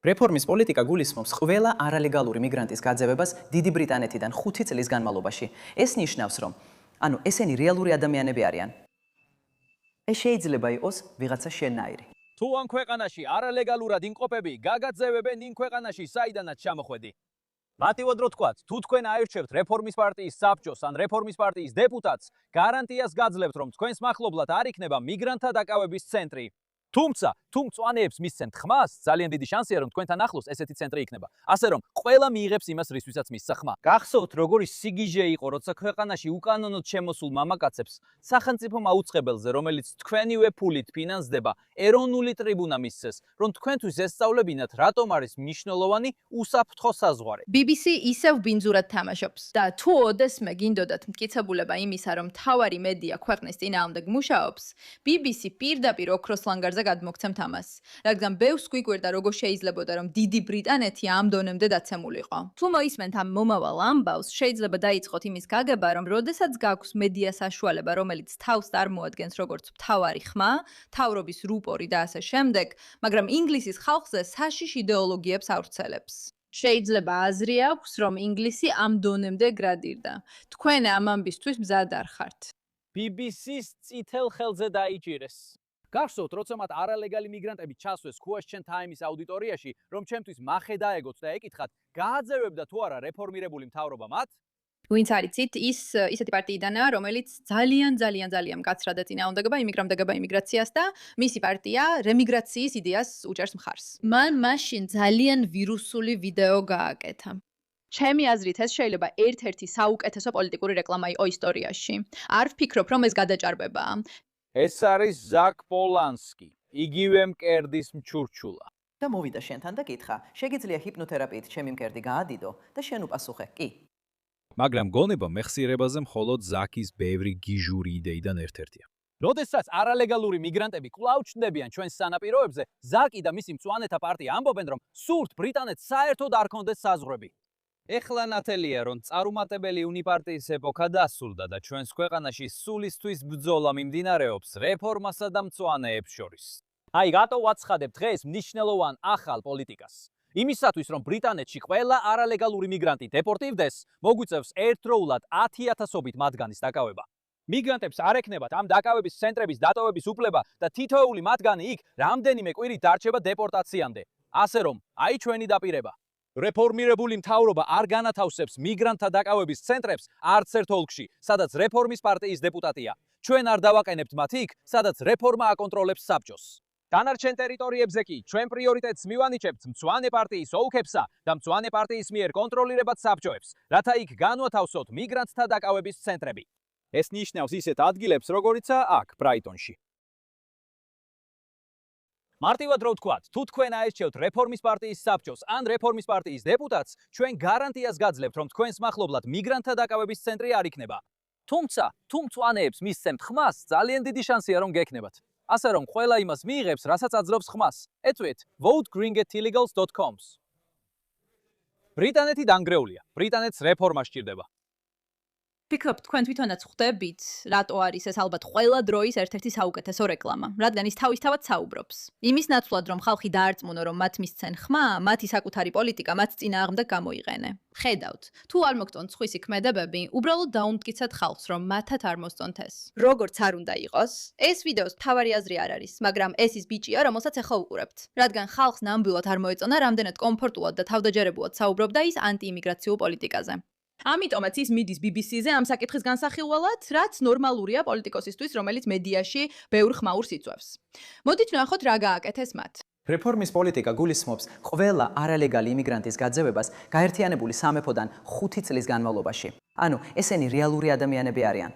რეფორმის პოლიტიკა გულისხმობს ყველა არალეგალური მიგრანტის გაძევებას დიდი ბრიტანეთიდან 5 წლის განმავლობაში. ეს ნიშნავს, რომ ესენი რეალური ადამიანები არიან. ეს შეიძლება იყოს ვიღაცა შენაირი. თუ ამ ქვეყანაში არალეგალურად იმყოფები, გაგაძევებენ იმ ქვეყანაში, საიდანაც ჩამოხვედი. მათივად რო თქვათ, თუ თქვენ აირჩევთ რეფორმის პარტიის საბჭოს ან რეფორმის პარტიის დეპუტატს, გარანტიას გაძლევთ, რომ თქვენს მახლობლად არ იქნება მიგრანტთა დაკავების ცენტრი. თუმცა, თუ მწვანეებს მისცემთ ხმას, ძალიან დიდი შანსია, რომ თქვენთან ახლოს ესეთი ცენტრი იქნება. ასე რომ, ყველა მიიღებს იმას, რისთვისაც მისცა ხმა. გახსოვთ, როგორი სიგიჟე იყო, როცა ქვეყანაში უკანონოდ შემოსულ მამაკაცებს სახელმწიფომ აუწყებელზე, რომელიც თქვენივე ფულით ფინანსდება, ეროვნული ტრიბუნა მისცეს, რომ თქვენთვის ესწავლებინათ, რატომ არის მნიშვნელოვანი უსაფრთხო საზღვარი. BBC ისევ ბინძურად თამაშობს და თუ ოდესმე გინდოდათ მტკიცებულება იმისა, რომ მთავარი მედია ქვეყნის წინააღმდეგ მუშაობს, BBC პირდაპირ ოქროს ლანგარზე გადმოგცემთ ამას, რადგან ბევრს გვიგვერდა, როგორ შეიძლებოდა, რომ დიდი ბრიტანეთი ამ დონემდე დაცემულიყო. თუ მოისმენთ ამ მომავალ ამბავს, შეიძლება დაიწყოთ იმის გაგება, რომ როდესაც გაქვს მედია საშუალება, რომელიც თავს წარმოადგენს როგორც მთავარი ხმა, თავრობის რუპორი და ასე შემდეგ, მაგრამ ინგლისის ხალხზე საშიშ იდეოლოგიებს ავრცელებს. შეიძლება აზრი აქვს, რომ ინგლისი ამ დონემდე გრადირდა. თქვენ ამ ამბისთვის მზად არ ხართ. BBC-ს წითელ ხელზე დაიჭირეს. გახსოვთ, როცა მათ არალეგალი მიგრანტები ჩასვეს Question Time-ის აუდიტორიაში, რომ ჩემთვის მახე დაეგოთ და ეკითხათ, გააძევებდა თუ არა რეფორმირებული მთავრობა მათ? ვინც არიცით, ის ისეთი პარტიიდანაა, რომელიც ძალიან მკაცრად ეწინააღმდეგება იმიგრაციას და მისი პარტია რემიგრაციის იდეას უჭერს მხარს. მან მაშინ ძალიან ვირუსული ვიდეო გააკეთა. ჩემი აზრით, ეს შეიძლება ერთ-ერთი საუკეთესო პოლიტიკური რეკლამა იყო ისტორიაში. არ ვფიქრობ, რომ ეს გადაჭარბებაა. ეს არის ზაკ პოლანსკი, იგივე მკერდის მჩურჩულა. და მოვიდა შენთან და კითხა, შეგიძლია ჰიპნოთერაპიით ჩემი მკერდი გაადიდო და შენ უპასუხე, კი. მაგრამ გონება მეხსიერებაზე მხოლოდ ზაკის ბევრი გიჟური იდეიდან ერთ-ერთია. როდესაც არალეგალური მიგრანტები კვლავ ჩნდებიან ჩვენს სანაპიროებზე, ზაკი და მისი მწვანეთა პარტია ამბობენ, რომ სურთ ბრიტანეთს საერთოდ არ ქონდეს საზღვრები. ეხლა ნათელია, რომ წარუმატებელი უნიპარტიის ეპოქა დასრულდა და ჩვენს ქვეყანაში სულისთვის ბრძოლა მიმდინარეობს რეფორმასა და მწვანეებს შორის. აი, რატო ვაცხადებ დღეს მნიშვნელოვან ახალ პოლიტიკას? იმისათვის, რომ ბრიტანეთში ყველა არალეგალური მიგრანტი დეპორტივდეს, მოგვიწევს ერთდროულად 10,000-ობით მათგანის დაკავება. მიგრანტებს არ ექნებათ ამ დაკავების ცენტრების დატოვების უფლება და თითოეული მათგანი იქ რამდენიმე კვირით დარჩება დეპორტაციამდე. ასე რომ, აი ჩვენი დაპირება. რეფორმირებული მთავრობა არ განათავსებს მიგრანტთა დაკავების ცენტრებს არც ერთ ოლქში, სადაც რეფორმის პარტიის დეპუტატია. ჩვენ არ დავაყენებთ მათ იქ, სადაც რეფორმა აკონტროლებს საბჭოს. დანარჩენ ტერიტორიებზე კი ჩვენ პრიორიტეტს მივანიჭებთ მწვანე პარტიის ოლქებსა და მწვანე პარტიის მიერ კონტროლირებად საბჭოებს, რათა იქ განვათავსოთ მიგრანტთა დაკავების ცენტრები. ეს ნიშნავს ისეთ ადგილებს, როგორიცაა აქ, ბრაიტონში. მარტივად რო ვთქვათ, თუ თქვენ აირჩევთ რეფორმის პარტიის საბჭოს ან რეფორმის პარტიის დეპუტატს, ჩვენ გარანტიას გაძლევთ, რომ თქვენს მახლობლად მიგრანტთა დაკავების centri არ იქნება. თუმცა, თუ მწვანეებს მისცემთ ხმას, ძალიან დიდი შანსია, რომ გექნებათ. ასე რომ, ყველა იმას მიიღებს, რასაც აძლევს ხმას. ეწვით votegringetillegals.com-ს. ბრიტანეთი დანგრეულია. ბრიტანეთს რეფორმა სჭირდება. ფიქრობ, თქვენ თვითონაც ხვდებით, რატო არის ეს ალბათ ყველა დროის ერთ-ერთი საუკეთესო რეკლამა, რადგან ის თავისთავად საუბრობს. იმის ნაცვლად, რომ ხალხი დაარწმუნო, რომ მათ მისცენ ხმა, მათი საკუთარი პოლიტიკა მათ წინააღმდეგ გამოიყენე. ხედავთ, თუ არ მოგწონთ სხვისი ქმედებები, უბრალოდ დაუმტკიცეთ ხალხს, რომ მათად არ მოსწონთ ეს. როგორც არ უნდა იყოს, ეს ვიდეოს მთავარი აზრი არ არის, მაგრამ ეს ის ბიჭია, რომელსაც ახლა უყურებთ. რადგან ხალხს ნამდვილად არ მოეწონა, რამდენად კომფორტულად და თავდაჯერებულად საუბრობდა ის ანტიიმიგრაციულ პოლიტიკაზე. ამიტომაც ის მიდის BBC-ზე ამ საკითხის განსახილველად, რაც ნორმალურია პოლიტიკოსისთვის, რომელიც მედიაში ბევრ ხმაურს იწვევს. მოდით ვნახოთ, რა გააკეთეს მათ. რეფორმის პოლიტიკა გულისხმობს ყველა არალეგალი იმიგრანტის გაძევებას გაერთიანებული სამეფოდან 5 წლის განმავლობაში. ანუ, ესენი რეალური ადამიანები არიან.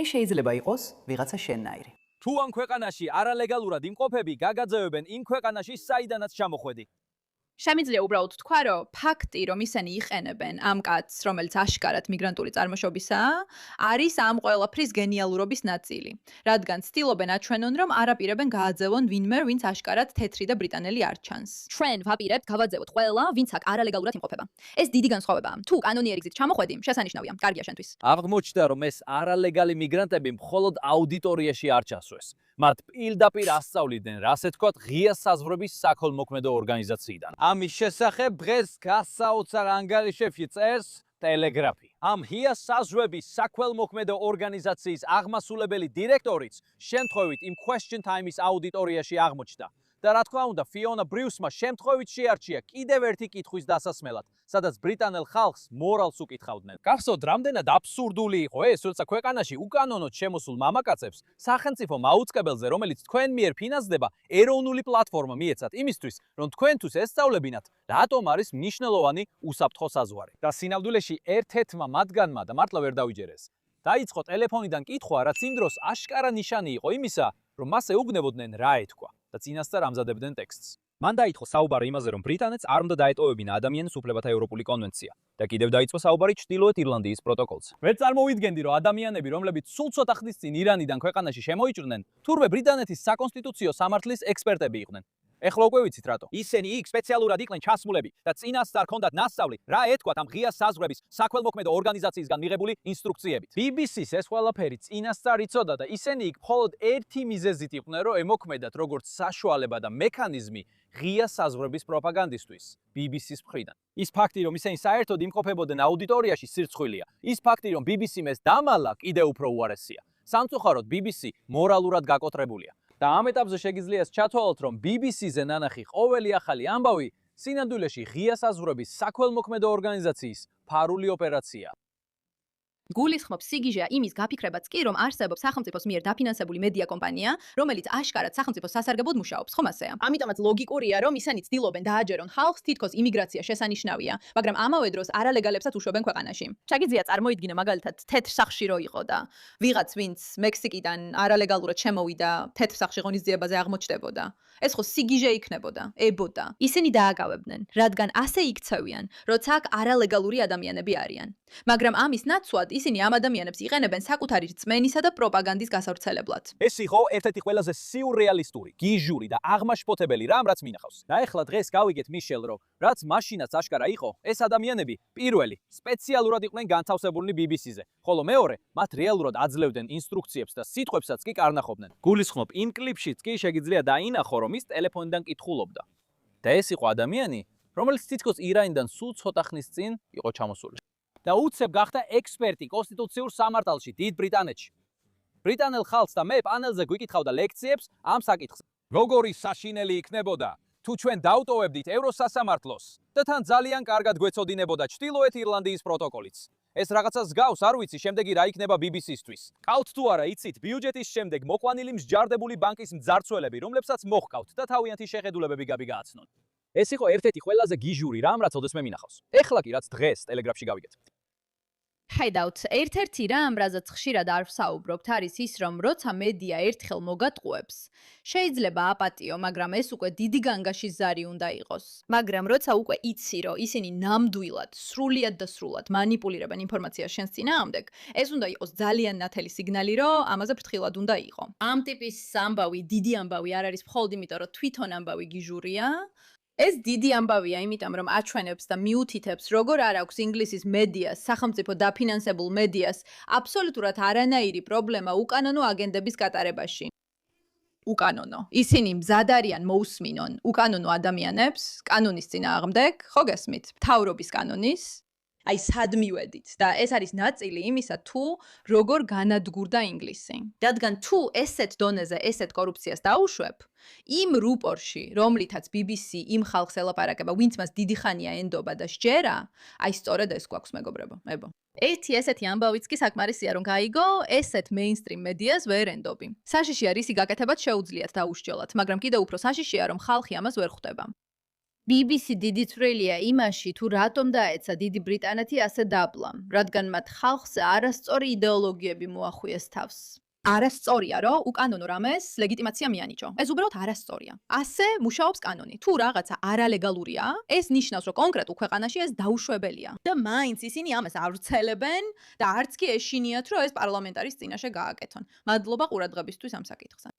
ეს შეიძლება იყოს ვიღაცა შენაირი. თუ ამ ქვეყანაში არალეგალურად იმყოფები, გაგაძევებენ იმ ქვეყანაში, საიდანაც ჩამოხვედი. შემიძლია უბრალოდ თქვა, რომ ფაქტი, რომ ისინი იყენებენ ამ კაცს, რომელიც აშკარად მიგრანტული წარმოშობისაა, არის ამ ყველაფრის გენიალურობის ნაწილი. რადგან ცდილობენ აჩვენონ, რომ არ აპირებენ გააძევონ ვინმე, ვინც აშკარად თეთრი და ბრიტანელი არ ჩანს. ჩვენ ვაპირებთ გავაძევოთ ყველა, ვინც აქ არალეგალურად იმყოფება. ეს დიდი განსხვავებაა. თუ კანონიერი გზით ჩამოხვედი, შესანიშნავია. კარგია შენთვის. აღმოჩნდა, რომ ეს არალეგალი მიგრანტები მხოლოდ აუდიტორიაში არ ჩასვეს. მათ პირდაპირ ასწავლიდნენ, რას ეთქვათ ღია საზღვრების საქველმოქმედო ორგანიზაციიდან. ამის შესახებ დღეს გასაოცარ ანგარიშებში წერს ტელეგრაფი. ამ ღია საზღვრების საქველმოქმედო ორგანიზაციის აღმასრულებელი დირექტორიც შემთხვევით იმ question time-ის აუდიტორიაში აღმოჩნდა. და რა თქმა უნდა, ფიონა ბრიუსმა შემთხვევით შეარჩია კიდევ ერთი კითხვის დასასმელად, სადაც ბრიტანელ ხალხს მორალს უკითხავდნენ. გახსოვთ, რამდენად აბსურდული იყო ეს, როცა ქვეყანაში უკანონოდ შემოსულ მამაკაცებს სახელმწიფო მაუწყებელზე, რომელიც თქვენ მიერ ფინანსდება, ეროვნული პლატფორმა მიეცათ იმისთვის, რომ თქვენთვის ესწავლებინათ, რატომ არის მნიშვნელოვანი უსაფრთხო საზღვარი. და სინამდვილეში ერთ-ერთმა მათგანმა და მართლა ვერ დავიჯერეს. დაიწყო ტელეფონიდან კითხვა, რაც იმ დროს აშკარა ნიშანი იყო იმისა, რომ მას ეუბნებოდნენ რა ეთქვა. და წინასწარ ამზადებდნენ ტექსტს. მან დაიწყო საუბარი იმაზე, რომ ბრიტანეთს არ უნდა დაეტოვებინა ადამიანის უფლებათა ევროპული კონვენცია და კიდევ დაიწყო საუბარი ჩრდილოეთ ირლანდიის პროტოკოლს. ვერ წარმოვიდგენდი, რომ ადამიანები, რომლებიც სულ ცოტა ხნის წინ ირანიდან ქვეყანაში შემოიჭრნენ, თურმე ბრიტანეთის საკონსტიტუციო სამართლის ექსპერტები იყვნენ. ეხლა უკვე ვიცით რატო. ისინი იქ სპეციალურად იყვნენ ჩასმულები და წინასწარ ჰქონდათ ნასწავლი, რა ეთქვათ ამ ღია საზღვრების საქველმოქმედო ორგანიზაციისგან მიღებული ინსტრუქციებით. BBC-ს ეს ყველაფერი წინასწარ იცოდა და ისინი იქ მხოლოდ ერთი მიზეზით იყვნენ, რომ ემოქმედათ როგორც საშუალება და მექანიზმი ღია საზღვრების პროპაგანდისთვის BBC-ს მხრიდან. ის ფაქტი, რომ ისინი საერთოდ იმყოფებოდნენ აუდიტორიაში, სირცხვილია. ის ფაქტი, რომ BBC-მ ეს დამალა კიდევ უფრო უარესია. სამწუხაროდ BBC მორალურად გაკოტრებულია. და ამ ეტაპზე შეგიძლიათ ჩათვალოთ, რომ BBC-ზე ნანახი ყოველი ახალი ამბავი სინამდვილეში ღია საზღვრების საქველმოქმედო ორგანიზაციის ფარული ოპერაციაა. გულისხმობს სიგიჟეა იმის გაფიქრებაც კი, რომ არსებობს სახელმწიფოს მიერ დაფინანსებული მედია კომპანია, რომელიც აშკარად სახელმწიფოს სასარგებლოდ მუშაობს, ხომ ასეა? ამიტომაც ლოგიკურია, რომ ისინი ცდილობენ დააჯერონ ხალხს, თითქოს იმიგრაცია შესანიშნავია, მაგრამ ამავე დროს არალეგალებსაც უშვებენ ქვეყანაში. შეგიძლია წარმოიდგინე მაგალითად თეთრ სახლში რო იყო და ვიღაც ვინც მექსიკიდან არალეგალურად შემოვიდა, თეთრ სახლში ღონისძიებაზე აღმოჩნდებოდა. ეს ხო სიგიჟე იქნებოდა, ებოდა. ისინი დააგავებდნენ, რადგან ასე იქცევიან, როცა აქ არალეგალური ადამიანები არიან. მაგრამ ამის ნაცვლად ისინი ამ ადამიანებს იყენებენ საკუთარი რწმენისა და პროპაგანდის გასავრცელებლად. ეს იყო ერთ-ერთი ყველაზე სიურრეალისტური, გიჟური და აღმაშფოთებელი რამ, რაც მინახავს. და ეხლა დღეს გავიგეთ მიშელ, რომ რაც მაშინაც აშკარა იყო, ეს ადამიანები პირველი სპეციალურად იყვნენ განთავსებულნი BBC-ზე, ხოლო მეორე მათ რეალურად აძლევდნენ ინსტრუქციებს და სიტყვებსაც კი კარნახობდნენ. გულისხმობ, იმ კლიპშიც კი შეგიძლია დაინახო, რომ ის ტელეფონიდან კითხულობდა. და ეს იყო ადამიანი, რომელიც თითქოს ირანიდან სულ ცოტა ხნის წინ იყო ჩამოსული. და უცებ გახდა ექსპერტი კონსტიტუციურ სამართალში დიდ ბრიტანეთში. ბრიტანელ ხალხს და მე პანელზე გვიკითხავდა ლექციებს ამ საკითხზე. როგორი საშინელი იქნებოდა, თუ ჩვენ დავტოვებდით ევროსასამართლოს და თან ძალიან კარგად გვეცოდინებოდა ჩრდილოეთ ირლანდიის პროტოკოლიც. ეს რაღაცას გავს, არ ვიცი, შემდეგი რა იქნება BBC-სთვის. ყავთ თუ არა, იცით, ბიუჯეტის შემდეგ მოყვანილი მსჯავრდებული ბანკის მძარცველები, რომლებსაც მოჰყავთ და თავიანთი შეხედულებები გაბიგააცნონ. ეს იყო ერთ-ერთი ყველაზე გიჟური რამ, რაც ოდესმე მინახავს. ეხლა კი რაც დღეს ტელეგრაფში გავიგეთ. ჰაიდაუტ, ერთ-ერთი რამ, რაზეც ხშირად არ ვსაუბრობთ, არის ის, რომ როცა მედია ერთხელ მოგატყუებს, შეიძლება აპატიო, მაგრამ ეს უკვე დიდი განგაშის ზარი უნდა იყოს. მაგრამ როცა უკვე იცი, რომ ისინი ნამდვილად, სრულიად და სრულად манипуლირებენ ინფორმაციას შენს წინააღმდეგ, ეს უნდა იყოს ძალიან ნათელი სიგნალი, რომ ამაზე ფრთხილად უნდა იყო. ამ ტიპის ამბავი, დიდი ამბავი არ არის მხოლოდ იმიტომ, რომ თვითონ ამბავი გიჟურია. ეს დიდი ამბავია, იმიტომ რომ აჩვენებს და მიუთითებს, როგორ არ აქვს ინგლისის მედიას, სახელმწიფო დაფინანსებულ მედიას, აბსოლუტურად არანაირი პრობლემა უკანონო აგენტების გატარებაში. უკანონო. ისინი მზად არიან მოусმინონ უკანონო ადამიანებს, კანონის წინააღმდეგ, ხო გესმით? მთავრობის კანონის. აი სად მივედით და ეს არის ნაწილი იმისა, თუ როგორ განადგურდა ინგლისი. რადგან თუ ესეთ დონეზე ესეთ კორუფციას დაუშვებ, იმ რუპორში, რომლითაც BBC იმ ხალხს ელაპარაკება, ვინც მას დიდი ხანია ენდობა და სჯერა, აი სწორედ ეს გვაქვს მეგობრებო, ებო. ერთი ესეთი ამბავიც კი საკმარისია, რომ გაიგო, ესეთ მეინსტრიმ მედიას ვერ ენდობი. საშიშია რისი გაკეთებაც შეუძლიათ დაუშჯელოთ, მაგრამ კიდევ უფრო საშიშია, რომ ხალხი ამას ვერ ხვდება. BBC დიდი წვრილია იმაში, თუ რატომ დაეცა დიდი ბრიტანეთი ასე დაბლა, რადგან მათ ხალხს არასწორი იდეოლოგიები მოახვიეს თავს. არასწორია, რომ უკანონო რამეს ლეგიტიმაცია მიანიჭო. ეს უბრალოდ არასწორია. ასე მუშაობს კანონი. თუ რაღაცა არალეგალურია, ეს ნიშნავს, რომ კონკრეტულ ქვეყანაში ეს დაუშვებელია. და მაინც ისინი ამას არ ვრცელებენ და არც კი ეშინიათ, რომ ეს პარლამენტარის წინაშე გააკეთონ. მადლობა ყურადღებისთვის ამ საკითხზე.